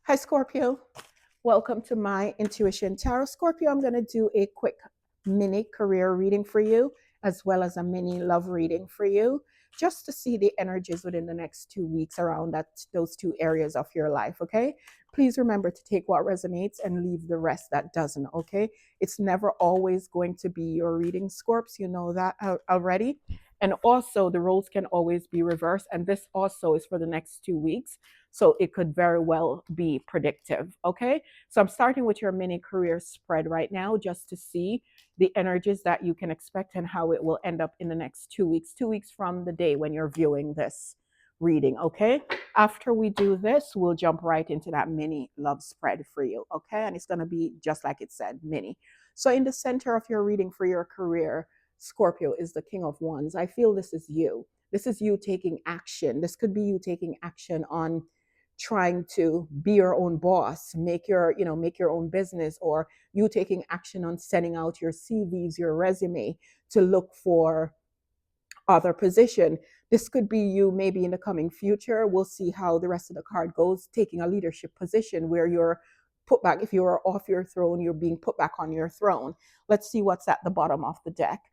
Hi, Scorpio. Welcome to my Intuition Tarot. Scorpio, I'm going to do a quick mini career reading for you, as well as a mini love reading for you, just to see the energies within the next 2 weeks around those two areas of your life, okay? Please remember to take what resonates and leave the rest that doesn't, okay? It's never always going to be your reading, Scorps. You know that already. And also, the roles can always be reversed. And this also is for the next 2 weeks. So it could very well be predictive, okay? So I'm starting with your mini career spread right now just to see the energies that you can expect and how it will end up in the next 2 weeks, 2 weeks from the day when you're viewing this reading, okay? After we do this, we'll jump right into that mini love spread for you, okay? And it's going to be just like it said, mini. So in the center of your reading for your career, Scorpio is the King of Wands. I feel this is you. This is you taking action. This could be you taking action on trying to be your own boss, make your own business, or you taking action on sending out your CVs, your resume to look for other position. This could be you maybe in the coming future. We'll see how the rest of the card goes, taking a leadership position where you're put back. If you are off your throne, you're being put back on your throne. Let's see what's at the bottom of the deck.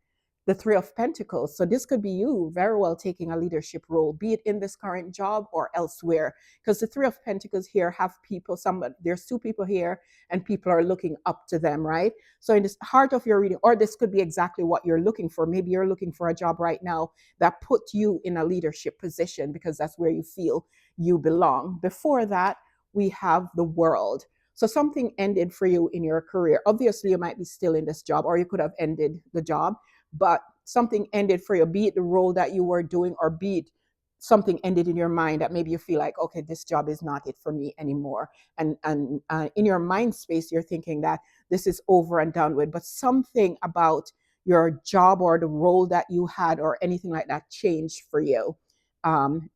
The Three of Pentacles. So this could be you very well taking a leadership role, be it in this current job or elsewhere. Because the Three of Pentacles here have people, there's two people here and people are looking up to them, right? So in this heart of your reading, or this could be exactly what you're looking for. Maybe you're looking for a job right now that put you in a leadership position because that's where you feel you belong. Before that, we have the World. So something ended for you in your career. Obviously, you might be still in this job, or you could have ended the job, but something ended for you, be it the role that you were doing, or be it something ended in your mind that maybe you feel like, okay, this job is not it for me anymore. And in your mind space, you're thinking that this is over and done with, but something about your job or the role that you had or anything like that changed for you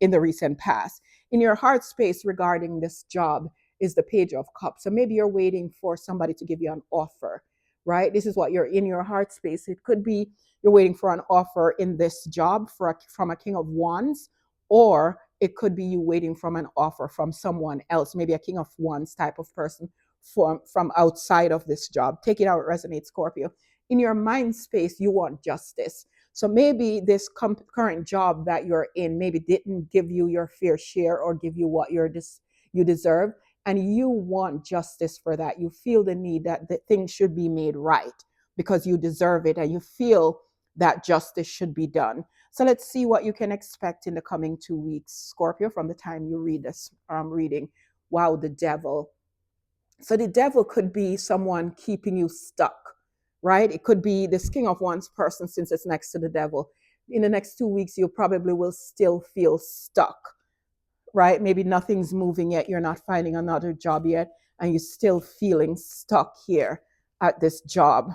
in the recent past. In your heart space regarding this job is the Page of Cups. So maybe you're waiting for somebody to give you an offer, right? This is what you're in your heart space. It could be you're waiting for an offer in this job from a King of Wands, or it could be you waiting from an offer from someone else, maybe a King of Wands type of person from outside of this job. Take it out, resonate, Scorpio. In your mind space, you want justice. So maybe this current job that you're in maybe didn't give you your fair share or give you what you deserve, and you want justice for that. You feel the need that things should be made right because you deserve it, and you feel that justice should be done. So let's see what you can expect in the coming 2 weeks, Scorpio, from the time you read this reading. Wow, the Devil. So the Devil could be someone keeping you stuck, right? It could be this King of Wands person, since it's next to the Devil. In the next 2 weeks, you probably will still feel stuck, right? Maybe nothing's moving yet. You're not finding another job yet, and you're still feeling stuck here at this job,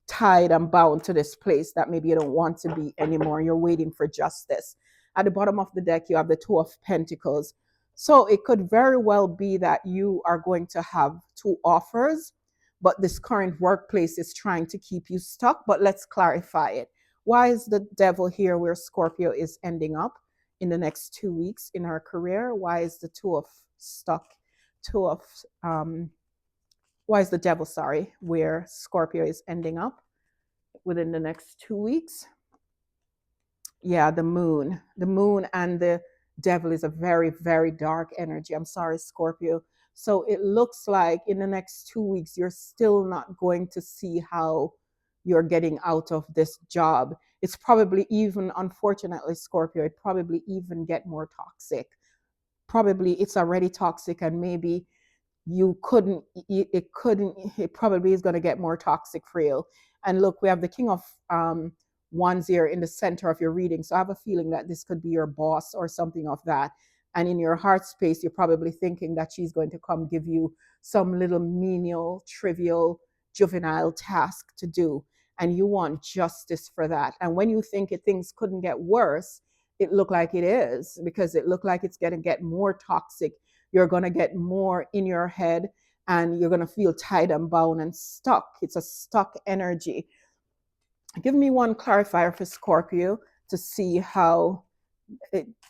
tied and bound to this place that maybe you don't want to be anymore. You're waiting for justice. At the bottom of the deck, you have the Two of Pentacles. So it could very well be that you are going to have two offers, but this current workplace is trying to keep you stuck. But let's clarify it. Why is the Devil here where Scorpio is ending up in the next 2 weeks in her career? Why is the why is the Devil, where Scorpio is ending up within the next 2 weeks? Yeah, the moon. The moon and the Devil is a very, very dark energy. I'm sorry, Scorpio. So it looks like in the next 2 weeks, you're still not going to see how you're getting out of this job. It's probably even, unfortunately, Scorpio, it probably even get more toxic. Probably it's already toxic, and maybe it probably is going to get more toxic for you. And look, we have the King of Wands here in the center of your reading. So I have a feeling that this could be your boss or something of that. And in your heart space, you're probably thinking that she's going to come give you some little menial, trivial, juvenile task to do. And you want justice for that. And when you think things couldn't get worse, it looked like it is, because it looked like it's going to get more toxic. You're going to get more in your head, and you're going to feel tied and bound and stuck. It's a stuck energy. Give me one clarifier for Scorpio to see how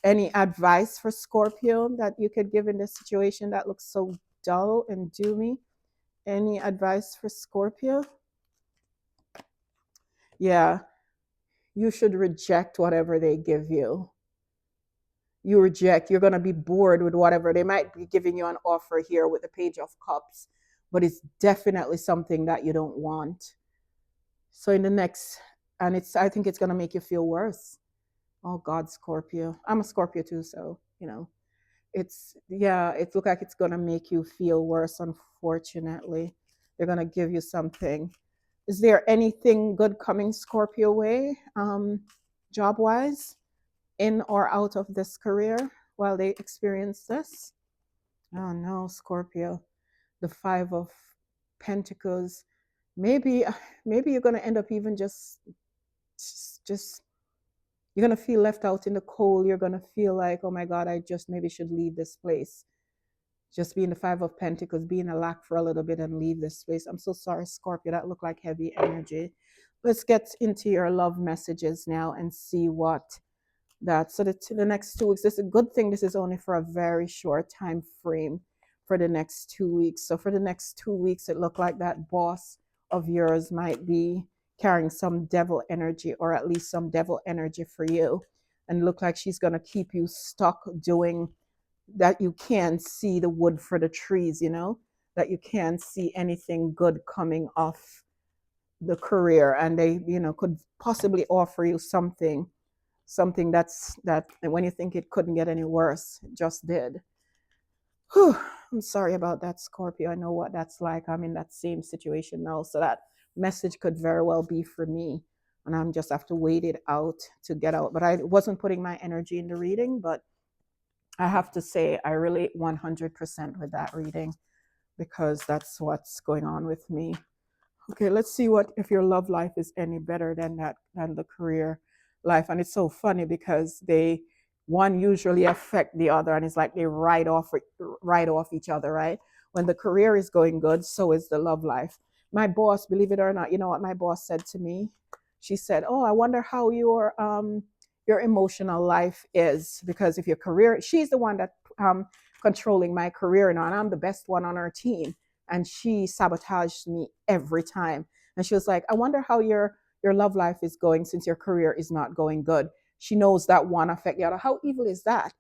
Any advice for Scorpio that you could give in this situation that looks so dull and doomy? Any advice for Scorpio? Yeah, you should reject whatever they give you. You reject, you're going to be bored with whatever. They might be giving you an offer here with the Page of Cups, but it's definitely something that you don't want. So in the next, and I think it's going to make you feel worse. Oh God, Scorpio. I'm a Scorpio too, so, yeah, it looks like it's going to make you feel worse, unfortunately. They're going to give you something. Is there anything good coming Scorpio way, job wise, in or out of this career while they experience this? Oh no, Scorpio. The Five of Pentacles. Maybe, maybe you're going to end up even just you're going to feel left out in the cold. You're going to feel like, oh my God, I just maybe should leave this place. Just being the Five of Pentacles, being a lack for a little bit and leave this place. I'm so sorry, Scorpio. That looked like heavy energy. Let's get into your love messages now and see what that. So the next 2 weeks, this is a good thing. This is only for a very short time frame for the next 2 weeks. So for the next 2 weeks, it looked like that boss of yours might be carrying some devil energy, or at least some devil energy for you. And look like she's going to keep you stuck doing that. You can't see the wood for the trees, that you can't see anything good coming off the career. And they, could possibly offer you something that when you think it couldn't get any worse, it just did. Whew, I'm sorry about that, Scorpio. I know what that's like. I'm in that same situation now. So that message could very well be for me. And I'm just have to wait it out to get out. But I wasn't putting my energy in the reading, but I have to say I relate 100% with that reading, because that's what's going on with me. Okay, let's see what if your love life is any better than the career life. And it's so funny because one usually affect the other, and it's like they write off each other, right? When the career is going good, so is the love life. My boss, believe it or not, you know what my boss said to me? She said, "Oh, I wonder how your emotional life is, because if your career," she's the one that controlling my career now, and I'm the best one on her team, and she sabotaged me every time. And she was like, "I wonder how your love life is going since your career is not going good." She knows that one affect the other. How evil is that?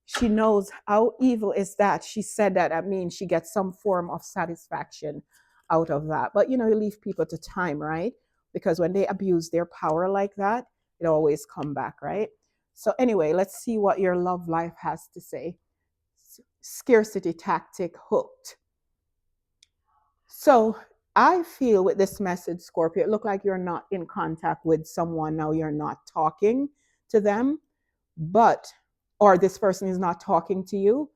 She knows how evil is that. She said that. I mean, she gets some form of satisfaction out of that. But you leave people to time, right? Because when they abuse their power like that, it always come back, right? So anyway, let's see what your love life has to say. Scarcity tactic, hooked. So I feel with this message, Scorpio, it look like you're not in contact with someone now. You're not talking to them, or this person is not talking to you.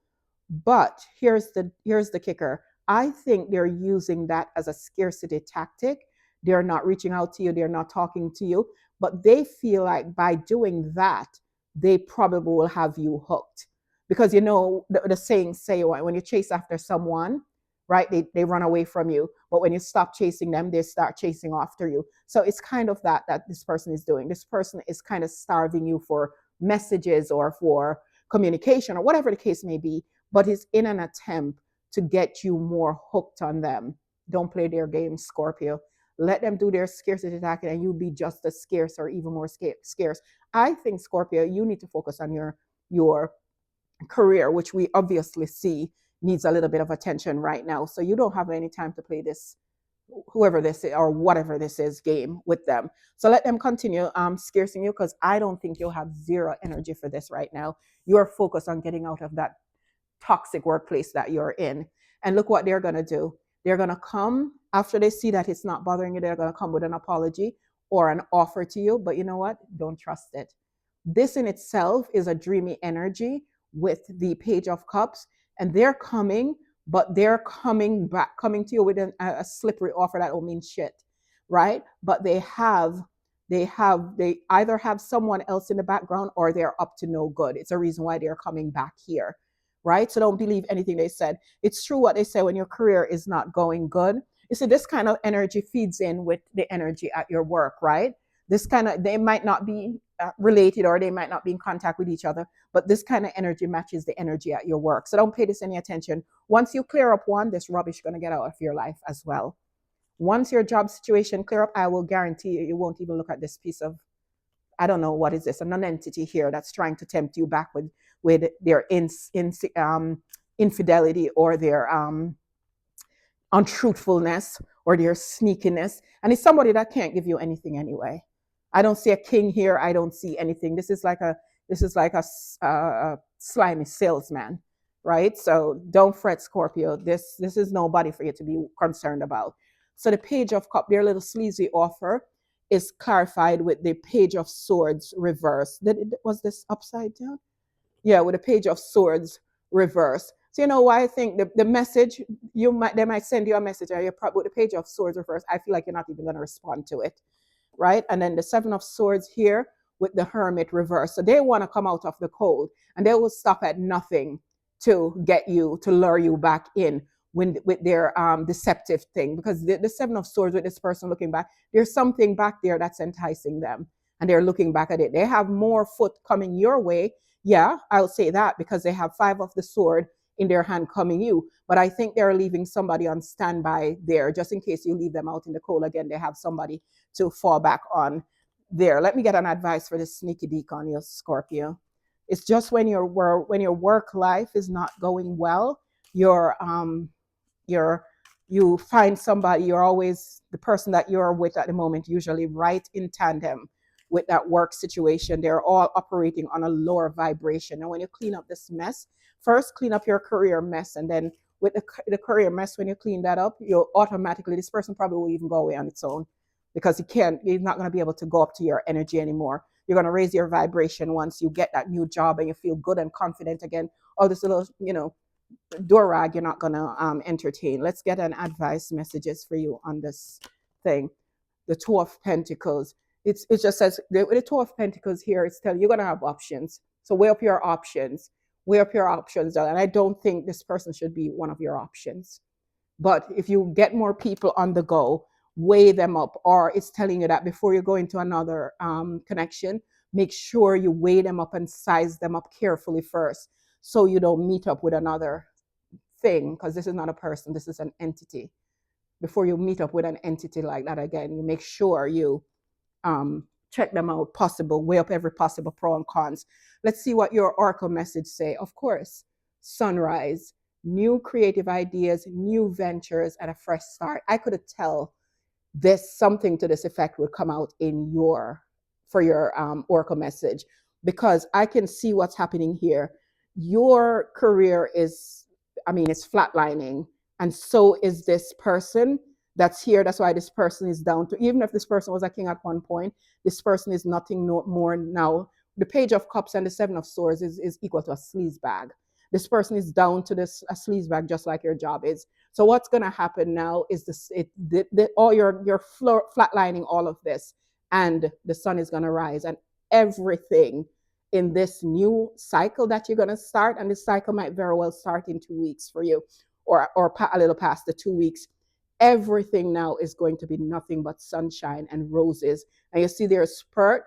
But here's the kicker. I think they're using that as a scarcity tactic. They're not reaching out to you. They're not talking to you, but they feel like by doing that, they probably will have you hooked. Because the saying say, when you chase after someone, right, they run away from you, but when you stop chasing them, they start chasing after you. So it's kind of that this person is doing. This person is kind of starving you for messages or for communication or whatever the case may be, but it's in an attempt to get you more hooked on them. Don't play their game, Scorpio. Let them do their scarcity tactic and you'll be just as scarce or even more scarce. I think, Scorpio, you need to focus on your career, which we obviously see needs a little bit of attention right now. So you don't have any time to play this, whoever this is or whatever this is, game with them. So let them continue scarcing you, because I don't think you'll have zero energy for this right now. You're focused on getting out of that toxic workplace that you're in. And look what they're going to do. They're going to come after they see that it's not bothering you. They're going to come with an apology or an offer to you. But you know what? Don't trust it. This in itself is a dreamy energy with the Page of Cups, and they're coming, but they're coming to you with a slippery offer that don't mean shit, right? But they either have someone else in the background or they're up to no good. It's a reason why they're coming back here, right? So don't believe anything they said. It's true what they say when your career is not going good. You see, this kind of energy feeds in with the energy at your work, right? This kind of, they might not be related, or they might not be in contact with each other, but this kind of energy matches the energy at your work. So don't pay this any attention. Once you clear up one, this rubbish is going to get out of your life as well. Once your job situation clear up, I will guarantee you, you won't even look at this piece of, I don't know what is this, a non-entity here that's trying to tempt you back with their infidelity or their untruthfulness or their sneakiness. And it's somebody that can't give you anything anyway. I don't see a king here. I don't see anything. This is like a slimy salesman, right? So don't fret, Scorpio. This is nobody for you to be concerned about. So the Page of Cups, their little sleazy offer, is clarified with the Page of Swords reversed. Was this upside down? Yeah, with the Page of Swords reversed. So you know why I think the message, they might send you a message, or you're probably with the Page of Swords reversed. I feel like you're not even going to respond to it, right? And then the Seven of Swords here with the Hermit reversed. So they want to come out of the cold, and they will stop at nothing to get you, to lure you back in with their deceptive thing. Because the Seven of Swords with this person looking back, there's something back there that's enticing them, and they're looking back at it. They have more foot coming your way. Yeah, I'll say that, because they have Five of the Sword in their hand coming you. But I think they're leaving somebody on standby there, just in case you leave them out in the cold again. They have somebody to fall back on there. Let me get an advice for this sneaky deek on you, Scorpio. It's just when your work life is not going well, you find somebody, you're always the person that you're with at the moment, usually right in tandem with that work situation. They're all operating on a lower vibration. And when you clean up this mess, first clean up your career mess, and then with the career mess, when you clean that up, you'll automatically, this person probably will even go away on its own, because he's not going to be able to go up to your energy anymore. You're going to raise your vibration once you get that new job and you feel good and confident again. All this little, door rag, you're not going to entertain. Let's get an advice messages for you on this thing. The Two of Pentacles. It just says, the Two of Pentacles here, it's telling you, you're going to have options. So weigh up your options. Weigh up your options. And I don't think this person should be one of your options. But if you get more people on the go, weigh them up. Or it's telling you that before you go into another connection, make sure you weigh them up and size them up carefully first, so you don't meet up with another thing, because this is not a person, this is an entity. Before you meet up with an entity like that again, you make sure you check them out, weigh up every possible pro and cons. Let's see what your oracle message say. Of course, sunrise, new creative ideas, new ventures, and a fresh start. I could tell this, something to this effect would come out in your oracle message, because I can see what's happening here. Your career is, it's flatlining, and so is this person that's here. That's why this person is down to, even if this person was a king at one point, this person is nothing more now. The Page of Cups and the Seven of Swords is equal to a sleaze bag. This person is down to a sleaze bag, just like your job is. So what's going to happen now is all you're flatlining all of this, and the sun is going to rise, and everything in this new cycle that you're going to start, and this cycle might very well start in 2 weeks for you, or a little past the 2 weeks. Everything now is going to be nothing but sunshine and roses. And you see there's spurt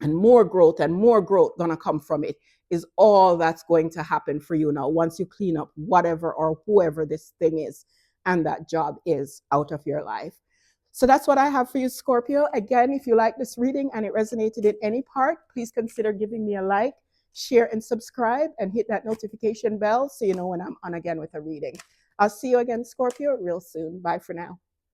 and more growth gonna come from it, is all that's going to happen for you now once you clean up whatever or whoever this thing is and that job is out of your life. So that's what I have for you, Scorpio. Again, if you like this reading and it resonated in any part, please consider giving me a like, share, and subscribe, and hit that notification bell so you know when I'm on again with a reading. I'll see you again, Scorpio, real soon. Bye for now.